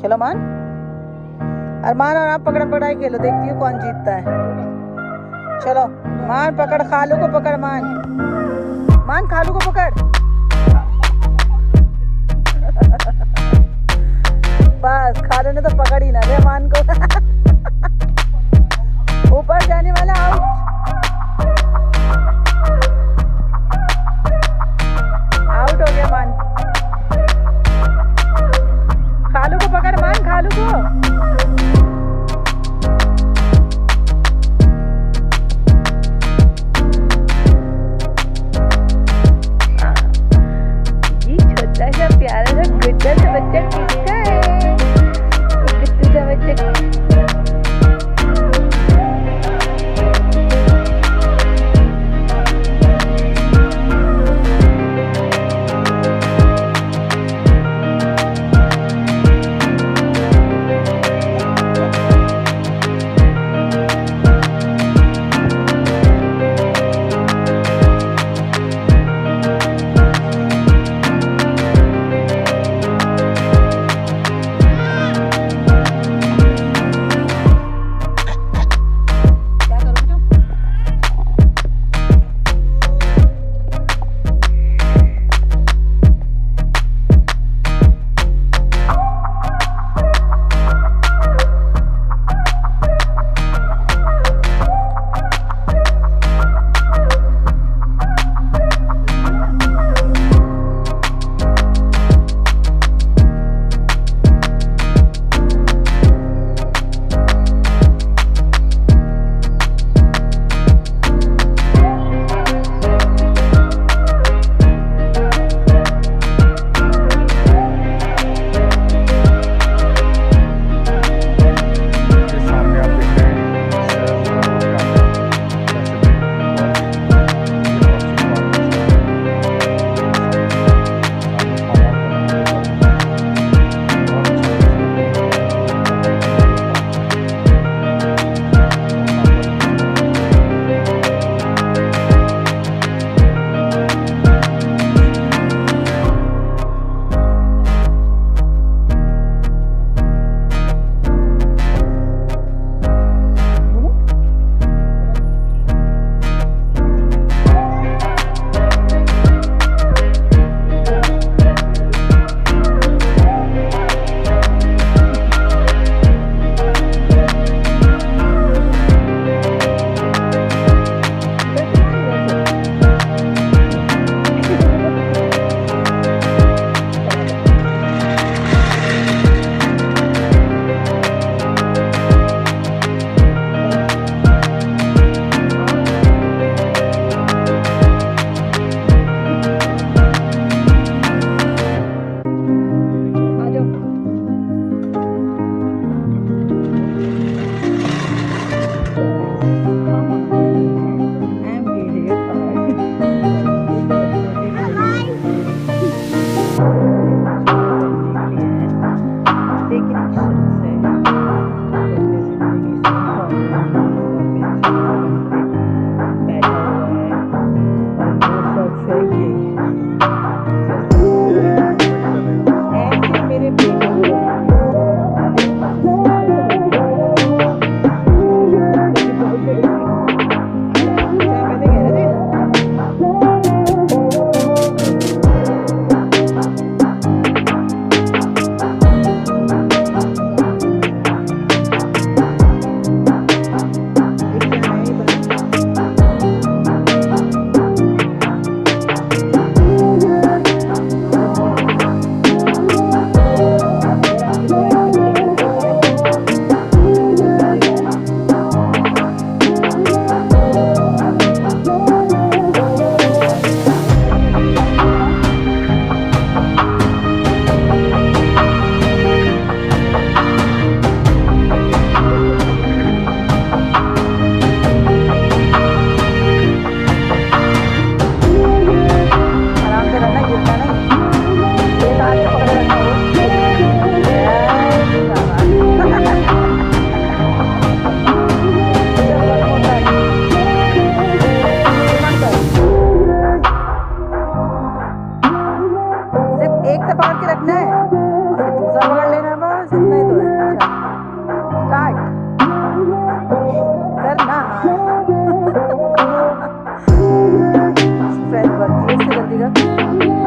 चलो मान। अरमान और आप पकड़म पकड़ाई खेलो, देखती हूँ कौन जीतता है। चलो मान, पकड़ खालू को, पकड़ मान, मान खालू को पकड़। बस खालू ने तो पकड़ ही ना ले मान को। ऊपर जाने वाला आउट। आउट हो गया मान। खालू को पकड़ मान, खालू को। ये छोटा सा प्यारा सा गुड्डा सा बच्चा किसका है? गुड्डू सा बच्चा। एक से पकड़ के रखना है और फिर दूसरा पकड़ लेना, बस इतना दिखा